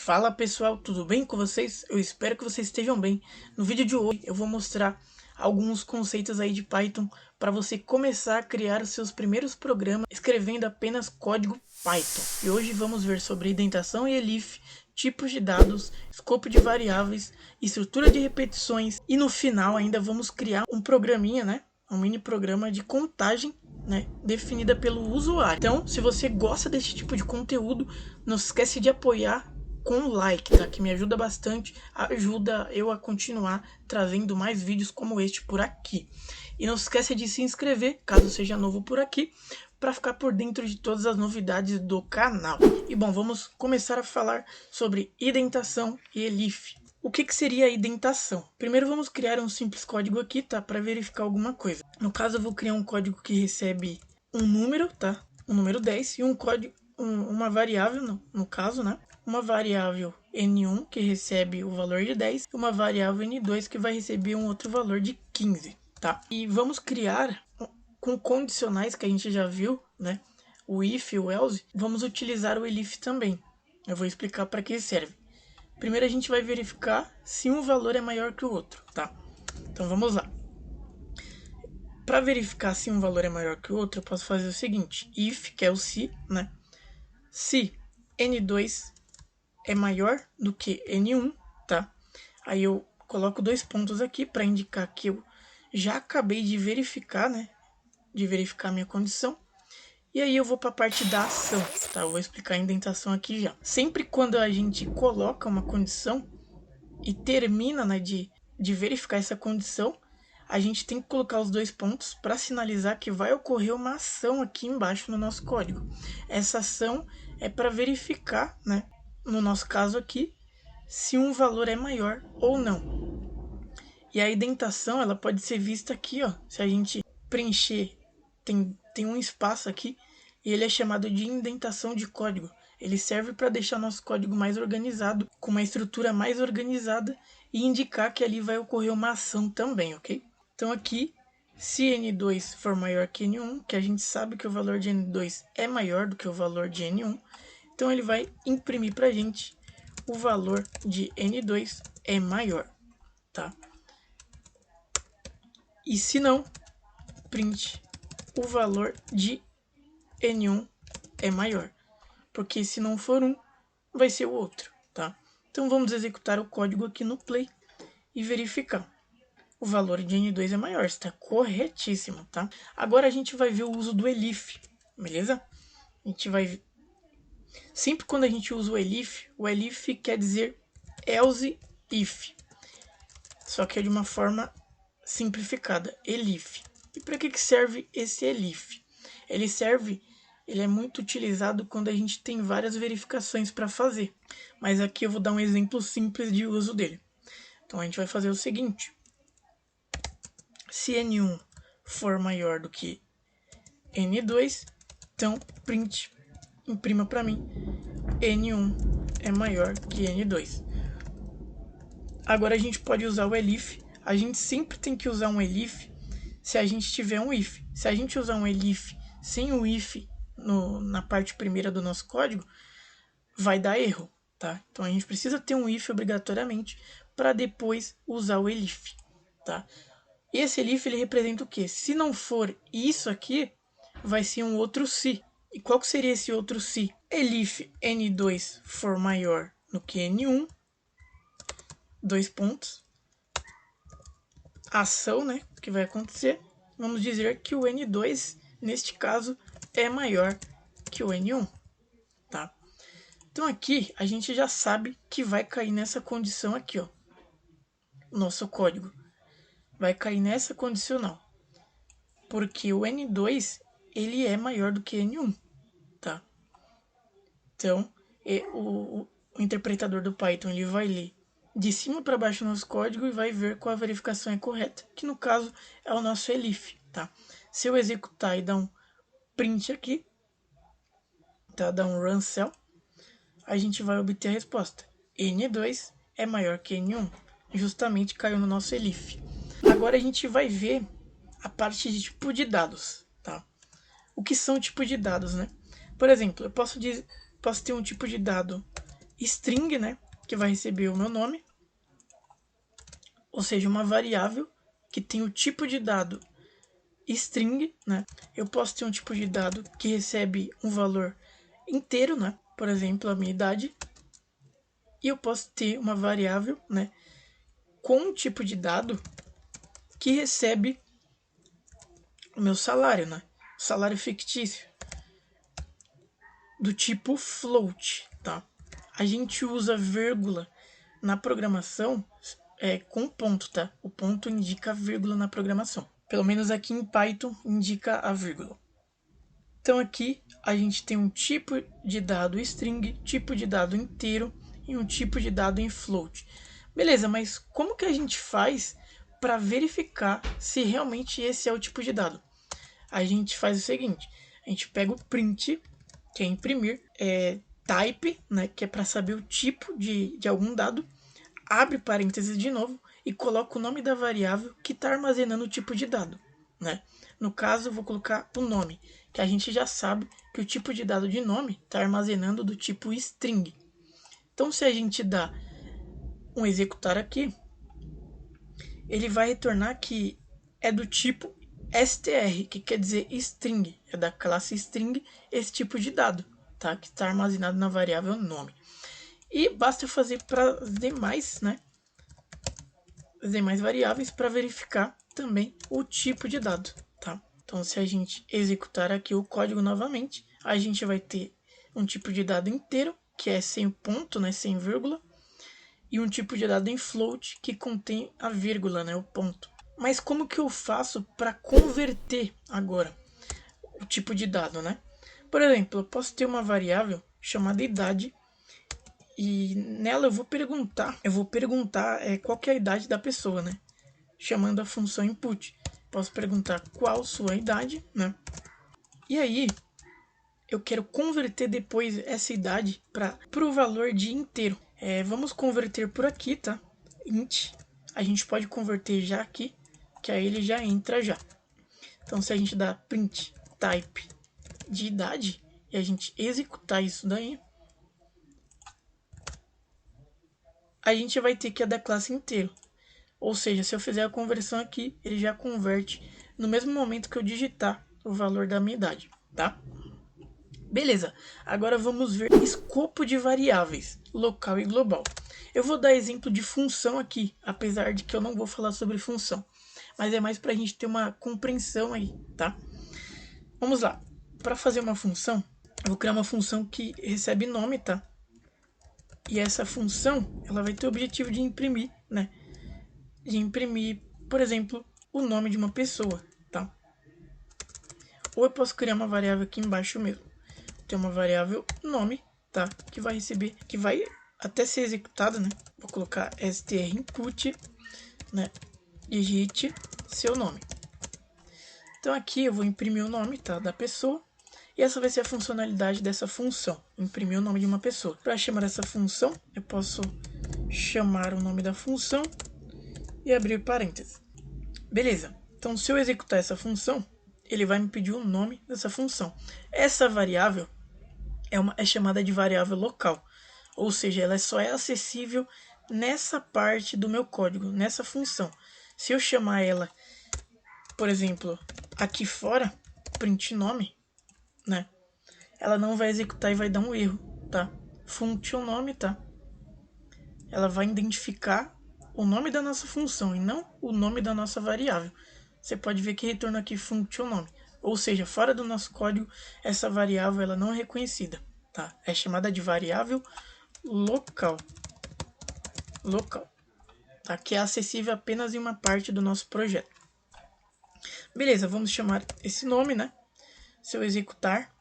Fala pessoal, tudo bem com vocês? Eu espero que vocês estejam bem. No vídeo de hoje eu vou mostrar alguns conceitos aí de Python para você começar a criar os seus primeiros programas escrevendo apenas código Python. E hoje vamos ver sobre indentação e elif, tipos de dados, escopo de variáveis, estrutura de repetições e no final ainda vamos criar um programinha, né? Um mini programa de contagem, né, definida pelo usuário. Então, se você gosta desse tipo de conteúdo, não se esquece de apoiar com o like, tá? Que me ajuda bastante, ajuda eu a continuar trazendo mais vídeos como este por aqui. E não se esqueça de se inscrever, caso seja novo por aqui, para ficar por dentro de todas as novidades do canal. E bom, vamos começar a falar sobre indentação e elif. O que seria a indentação? Primeiro vamos criar um simples código aqui, tá? Para verificar alguma coisa. No caso eu vou criar um código que recebe um número, tá? Um número 10 e um código, uma variável, no caso, né? Uma variável n1 que recebe o valor de 10 e uma variável n2 que vai receber um outro valor de 15, tá? E vamos criar com condicionais que a gente já viu, né? O if e o else. Vamos utilizar o elif também. Eu vou explicar para que serve. Primeiro a gente vai verificar se um valor é maior que o outro, tá? Então vamos lá. Para verificar se um valor é maior que o outro, eu posso fazer o seguinte: if, que é o se, né? Se n2 é maior do que n1, tá? Aí eu coloco dois pontos aqui para indicar que eu já acabei de verificar, né? De verificar a minha condição. E aí eu vou para a parte da ação, tá? Eu vou explicar a indentação aqui já. Sempre quando a gente coloca uma condição e termina, né, de verificar essa condição, a gente tem que colocar os dois pontos para sinalizar que vai ocorrer uma ação aqui embaixo no nosso código. Essa ação é para verificar, né, no nosso caso aqui, se um valor é maior ou não. E a indentação, ela pode ser vista aqui, ó. Se a gente preencher, tem um espaço aqui e ele é chamado de indentação de código. Ele serve para deixar nosso código mais organizado, com uma estrutura mais organizada e indicar que ali vai ocorrer uma ação também, ok? Então aqui, se n2 for maior que n1, que a gente sabe que o valor de n2 é maior do que o valor de n1, então ele vai imprimir para a gente o valor de n2 é maior, tá? E se não, print o valor de n1 é maior, porque se não for um, vai ser o outro, tá? Então vamos executar o código aqui no play e verificar. O valor de n2 é maior, está corretíssimo, tá? Agora a gente vai ver o uso do elif, beleza? A gente vai... Sempre quando a gente usa o elif quer dizer else if, só que é de uma forma simplificada, elif. E para que serve esse elif? Ele é muito utilizado quando a gente tem várias verificações para fazer, mas aqui eu vou dar um exemplo simples de uso dele. Então a gente vai fazer o seguinte: se n1 for maior do que n2, então print, imprima para mim, n1 é maior que n2. Agora a gente pode usar o elif. A gente sempre tem que usar um elif se a gente tiver um if. Se a gente usar um elif sem o if na parte primeira do nosso código, vai dar erro, tá? Então a gente precisa ter um if obrigatoriamente para depois usar o elif, tá? Esse elif ele representa o quê? Se não for isso aqui, vai ser um outro se. E qual que seria esse outro se? Elif n2 for maior do que n1, dois pontos, ação, né, que vai acontecer, vamos dizer que o n2, neste caso, é maior que o n1, tá? Então aqui a gente já sabe que vai cair nessa condição aqui, ó. O nosso código vai cair nessa condicional, porque o n2 ele é maior do que n1, tá? Então o interpretador do Python ele vai ler de cima para baixo o nosso código e vai ver qual a verificação é correta, que no caso é o nosso elif, tá? Se eu executar e dar um print aqui, tá? Dar um run cell, a gente vai obter a resposta. n2 é maior que n1, justamente caiu no nosso elif. Agora a gente vai ver a parte de tipo de dados, tá? O que são tipos de dados, né? Por exemplo, eu posso ter um tipo de dado string, né, que vai receber o meu nome, ou seja, uma variável que tem o tipo de dado string, né? Eu posso ter um tipo de dado que recebe um valor inteiro, né? Por exemplo, a minha idade. E eu posso ter uma variável, né, com um tipo de dado que recebe o meu salário, né? Salário fictício do tipo float, tá? A gente usa vírgula na programação com ponto, tá? O ponto indica a vírgula na programação. Pelo menos aqui em Python indica a vírgula. Então aqui a gente tem um tipo de dado string, tipo de dado inteiro e um tipo de dado em float. Beleza, mas como que a gente faz para verificar se realmente esse é o tipo de dado? A gente faz o seguinte, a gente pega o print, que é imprimir, type, né, que é para saber o tipo de algum dado, abre parênteses de novo e coloca o nome da variável que está armazenando o tipo de dado, né? No caso, eu vou colocar o nome, que a gente já sabe que o tipo de dado de nome está armazenando do tipo string. Então, se a gente dá um executar aqui, ele vai retornar que é do tipo str, que quer dizer string, é da classe string esse tipo de dado, tá? Que está armazenado na variável nome. E basta fazer para as demais, né? As demais variáveis para verificar também o tipo de dado, tá? Então, se a gente executar aqui o código novamente, a gente vai ter um tipo de dado inteiro, que é sem ponto, né, sem vírgula, e um tipo de dado em float, que contém a vírgula, né, o ponto. Mas como que eu faço para converter agora o tipo de dado, né? Por exemplo, eu posso ter uma variável chamada idade, e nela eu vou perguntar qual que é a idade da pessoa, né? Chamando a função input. Posso perguntar qual sua idade, né? E aí, eu quero converter depois essa idade para o valor de inteiro. Vamos converter por aqui, tá? Int. A gente pode converter já aqui, que aí ele já entra já. Então, se a gente dá print type de idade e a gente executar isso daí, a gente vai ter que é da classe inteiro. Ou seja, se eu fizer a conversão aqui, ele já converte no mesmo momento que eu digitar o valor da minha idade, tá? Beleza, agora vamos ver escopo de variáveis, local e global. Eu vou dar exemplo de função aqui, apesar de que eu não vou falar sobre função. Mas é mais para a gente ter uma compreensão aí, tá? Vamos lá. Para fazer uma função, eu vou criar uma função que recebe nome, tá? E essa função, ela vai ter o objetivo de imprimir, né? De imprimir, por exemplo, o nome de uma pessoa, tá? Ou eu posso criar uma variável aqui embaixo mesmo. Tem uma variável nome, tá? Que vai receber, que vai até ser executada, né? Vou colocar str input, né? Digite seu nome. Então aqui eu vou imprimir o nome, tá? Da pessoa. E essa vai ser a funcionalidade dessa função, imprimir o nome de uma pessoa. Para chamar essa função, eu posso chamar o nome da função e abrir parênteses. Beleza. Então, se eu executar essa função, ele vai me pedir o nome dessa função. Essa variável é chamada de variável local, ou seja, ela só é acessível nessa parte do meu código, nessa função. Se eu chamar ela, por exemplo, aqui fora, print nome, né? Ela não vai executar e vai dar um erro, tá? Function nome, tá? Ela vai identificar o nome da nossa função e não o nome da nossa variável. Você pode ver que retorna aqui function nome. Ou seja, fora do nosso código, essa variável ela não é reconhecida, tá? É chamada de variável local. Local, tá? Que é acessível apenas em uma parte do nosso projeto. Beleza, vamos chamar esse nome, né? Se eu executar,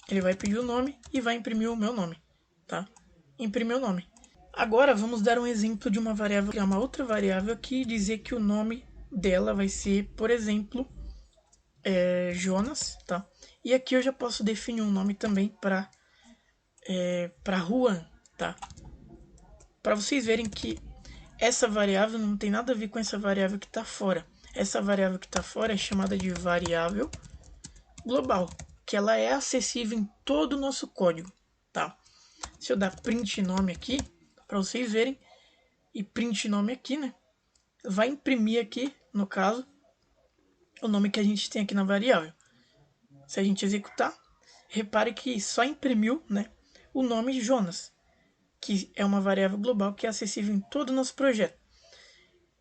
ele vai pedir o nome e vai imprimir o meu nome, tá? Imprimir o nome. Agora vamos dar um exemplo de uma variável, criar uma outra variável aqui e dizer que o nome dela vai ser, por exemplo, Jonas, tá? E aqui eu já posso definir um nome também para Juan, tá? Para vocês verem que essa variável não tem nada a ver com essa variável que está fora. Essa variável que está fora é chamada de variável global, que ela é acessível em todo o nosso código, tá? Se eu dar print nome aqui, para vocês verem, e print nome aqui, né? Vai imprimir aqui, no caso, o nome que a gente tem aqui na variável. Se a gente executar, repare que só imprimiu, né, o nome Jonas, que é uma variável global que é acessível em todo o nosso projeto.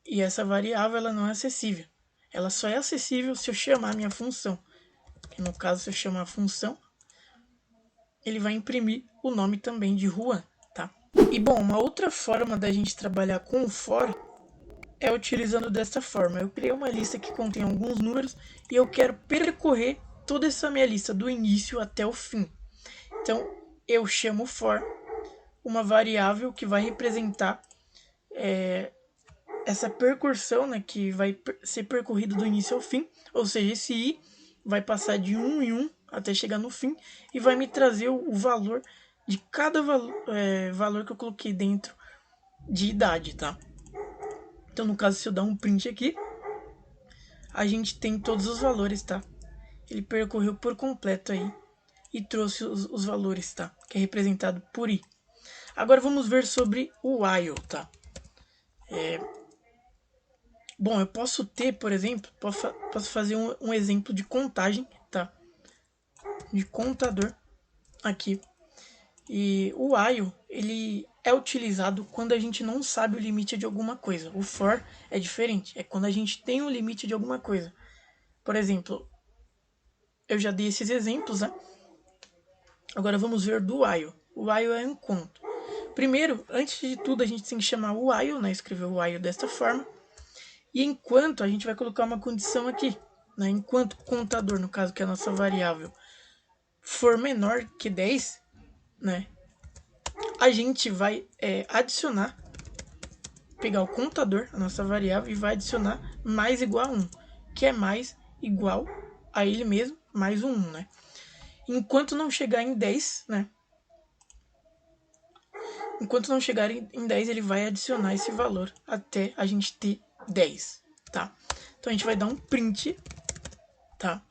E essa variável ela não é acessível. Ela só é acessível se eu chamar a minha função. Que no caso, se eu chamar a função, ele vai imprimir o nome também de Juan, tá? E bom, uma outra forma da gente trabalhar com o for é utilizando dessa forma. Eu criei uma lista que contém alguns números e eu quero percorrer toda essa minha lista do início até o fim. Então, eu chamo for uma variável que vai representar essa percursão, né, que vai ser percorrido do início ao fim, ou seja, esse i vai passar de 1 em 1 até chegar no fim e vai me trazer o valor de cada valor que eu coloquei dentro de idade, tá? Então, no caso, se eu dar um print aqui, a gente tem todos os valores, tá? Ele percorreu por completo aí e trouxe os valores, tá? Que é representado por i. Agora vamos ver sobre o while, tá? Bom, eu posso ter, por exemplo, posso fazer um exemplo de contagem, tá? De contador aqui. E o while, ele é utilizado quando a gente não sabe o limite de alguma coisa. O for é diferente, é quando a gente tem um limite de alguma coisa. Por exemplo, eu já dei esses exemplos, né? Agora vamos ver do while. O while é enquanto. Primeiro, antes de tudo, a gente tem que chamar o while, né? Escrever o while desta forma. E enquanto, a gente vai colocar uma condição aqui, né? Enquanto o contador, no caso que é a nossa variável, for menor que 10, né? A gente vai adicionar, pegar o contador, a nossa variável, e vai adicionar mais igual a 1, que é mais igual a ele mesmo, mais um 1, né? Enquanto não chegar em 10, né? Enquanto não chegar em 10, ele vai adicionar esse valor até a gente ter 10, tá? Então a gente vai dar um print, tá?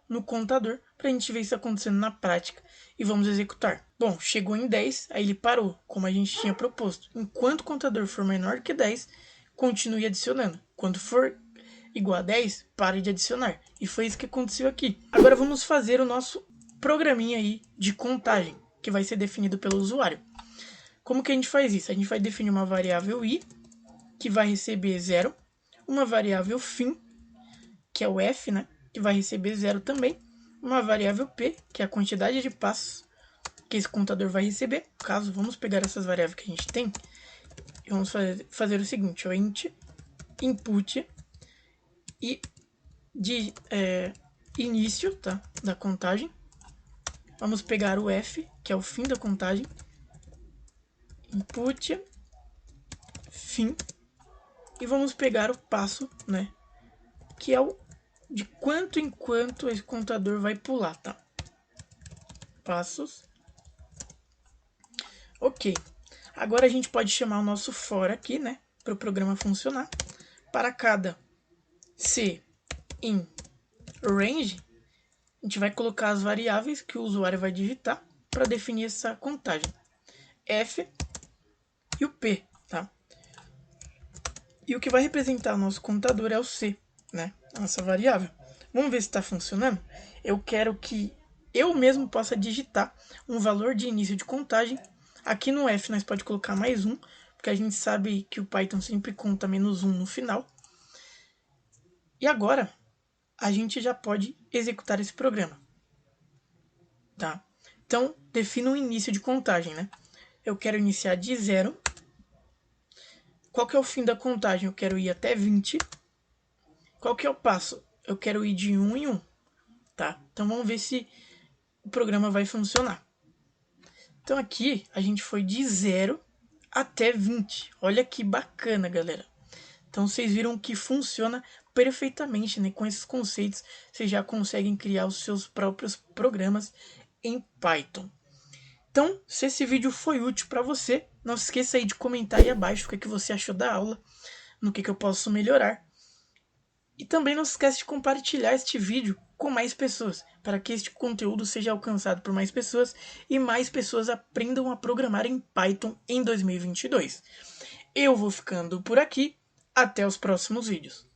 No contador, para a gente ver isso acontecendo na prática e vamos executar. Bom, chegou em 10, aí ele parou, como a gente tinha proposto. Enquanto o contador for menor que 10, continue adicionando. Quando for igual a 10, pare de adicionar. E foi isso que aconteceu aqui. Agora vamos fazer o nosso programinha aí de contagem, que vai ser definido pelo usuário. Como que a gente faz isso? A gente vai definir uma variável i, que vai receber 0, uma variável fim, que é o f, né? Que vai receber 0 também, uma variável p, que é a quantidade de passos que esse contador vai receber. Caso, vamos pegar essas variáveis que a gente tem e vamos fazer o seguinte, o int input e de início, tá, da contagem. Vamos pegar o f, que é o fim da contagem, input, fim, e vamos pegar o passo, né, que é o de quanto em quanto esse contador vai pular, tá? Passos. Ok. Agora a gente pode chamar o nosso for aqui, né? Para o programa funcionar. Para cada c in range, a gente vai colocar as variáveis que o usuário vai digitar para definir essa contagem. F e o P, tá? E o que vai representar o nosso contador é o C, né? A nossa variável. Vamos ver se está funcionando? Eu quero que eu mesmo possa digitar um valor de início de contagem. Aqui no F nós pode colocar mais um, porque a gente sabe que o Python sempre conta menos 1 no final. E agora, a gente já pode executar esse programa. Tá? Então, defina um início de contagem, né? Eu quero iniciar de 0. Qual que é o fim da contagem? Eu quero ir até 20. Qual que é o passo? Eu quero ir de 1 em 1. Tá? Então, vamos ver se o programa vai funcionar. Então, aqui, a gente foi de 0 até 20. Olha que bacana, galera. Então, vocês viram que funciona perfeitamente, né? Com esses conceitos, vocês já conseguem criar os seus próprios programas em Python. Então, se esse vídeo foi útil para você, não se esqueça aí de comentar aí abaixo o que você achou da aula, no que eu posso melhorar. E também não se esqueça de compartilhar este vídeo com mais pessoas, para que este conteúdo seja alcançado por mais pessoas e mais pessoas aprendam a programar em Python em 2022. Eu vou ficando por aqui, até os próximos vídeos.